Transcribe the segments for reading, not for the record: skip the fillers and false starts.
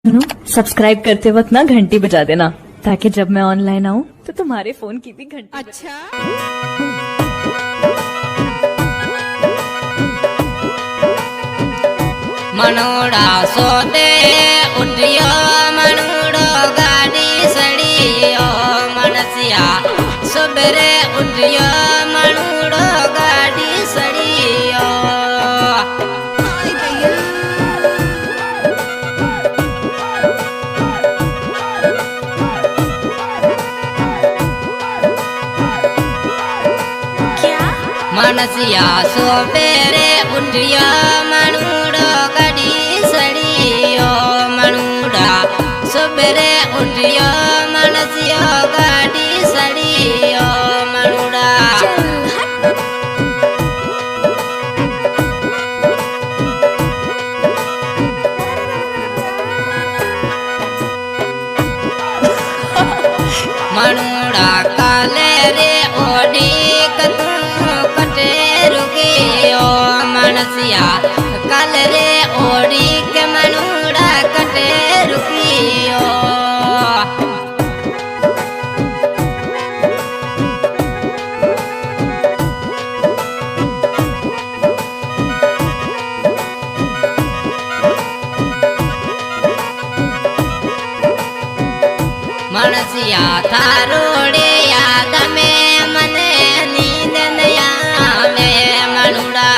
सुनो, सब्सक्राइब करते वक्त ना घंटी बजा देना ताकि जब मैं ऑनलाइन आऊँ तो तुम्हारे फोन की भी घंटी अच्छा मनोड़ा सोते उठियो मनोड़ो गाड़ी सड़ियो मनसिया सुबरे उठियो मनोड़ो गाड़ी सड़ियो मनसिया सोबेरे उठियो मनूड़ो गड़ी सड़ियो मनूड़ा सोबेरे उठियो मनसियो गाड़ी सड़ियो मनूड़ा मनूड़ा काले रे ओढ़ी कतू मनसिया कल रे ओढ़ी के मनूड़ा कटे रुकियो मनसिया थारोड़े याद में मने नींद नया में मनूड़ा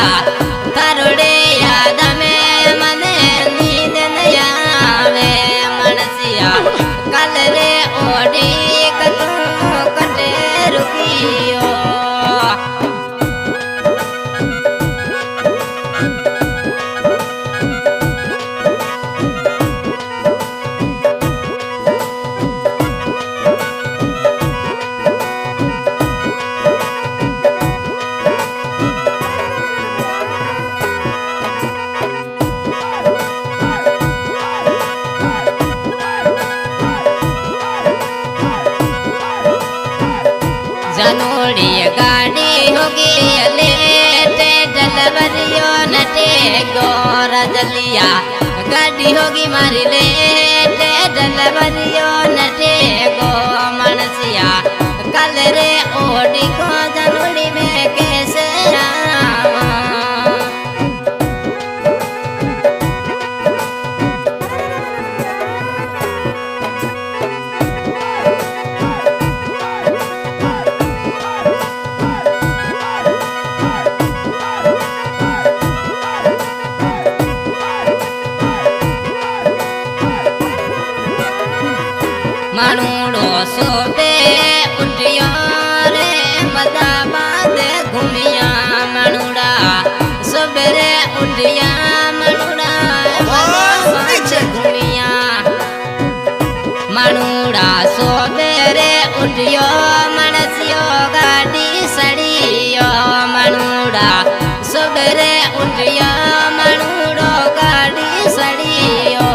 थारोड़े याद में मने नींद नया में मनसिया कल रे ओढ़ी कतू कटे रुकियो जनोड़ी गाड़ी होगी लेट डलवरियो नटे गोर जलिया गाड़ी होगी मारी लेट डलवरियो नटे गो मनसिया कल रे ओढ़ी को जनोड़ी में कैसे आवा मनूड़ो सोते उठियो रे मदाबाद घूमिया मनूड़ा सुबेरे उठिया मनूड़ा मदाबाद घूमिया मनूड़ा सोबेरे उठियो मनसियो गाड़ी सड़ियो मनूड़ा सुबेरे उठियो मनूड़ो गाड़ी सड़ियो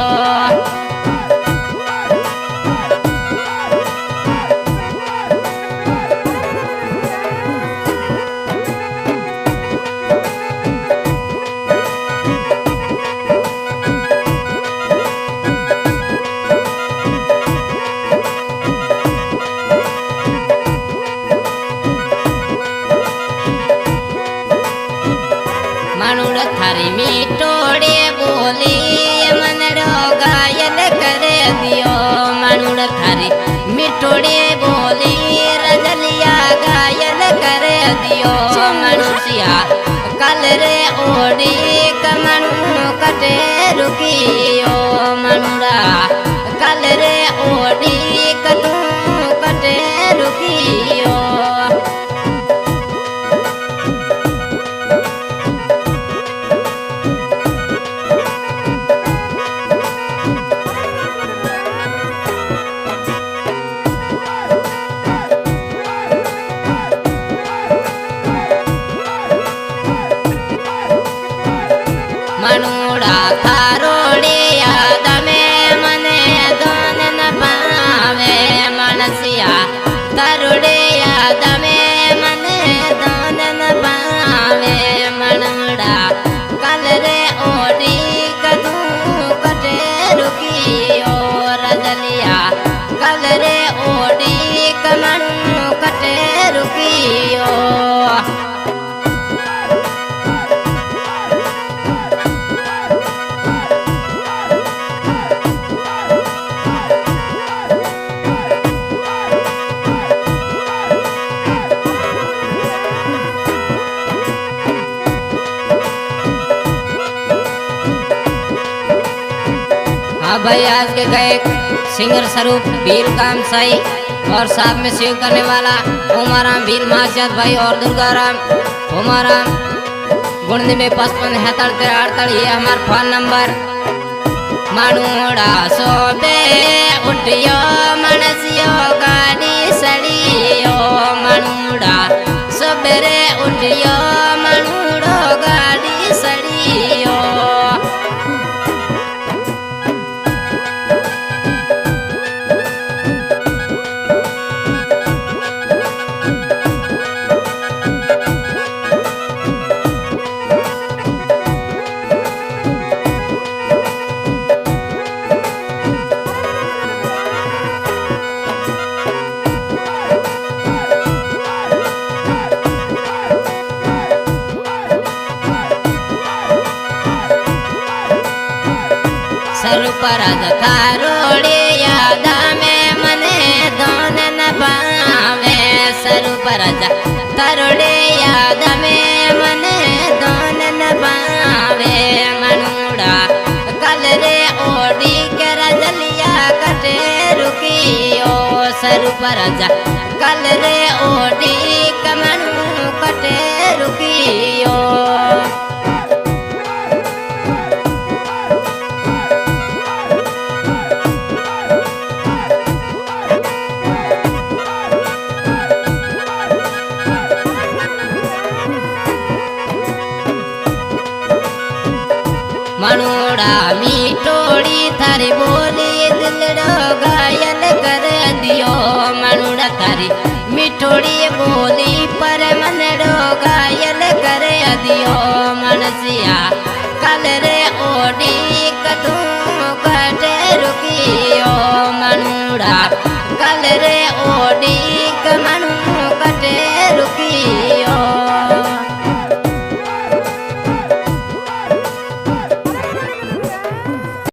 भाई आज के गए सिंगर स्वरूप वीर काम साई और साथ में सेव करने वाला उमाराम वीर महाशद भाई और दुर्गाराम उमाराम गुणदी में 55 ये हमारा फोन नंबर। मनुड़ा सोबे उठियो मनसियो गाड़ी सड़ियो मनुड़ा सोबेरे उठियो मनुड़ो गाड़ी सड़ियो। पर थारोड़े याद में मने दोन न पावे सरू पर थारोड़े याद में मने दोन न पावे मनुड़ा कल रे ओडी के रजलिया कटे रुकियो सरू पर कल रे ओडी कमनु कटे रुकियो। मनुड़ा मीठोड़ी थारी बोली दिलड़ो घायल कर दियो मनुड़ा थारी मीठोड़ी बोली पर मनड़ो घायल कर दियो मनसिया कल रे ओडी कदू कटे रुकियो मनुड़ा कल रे ओडी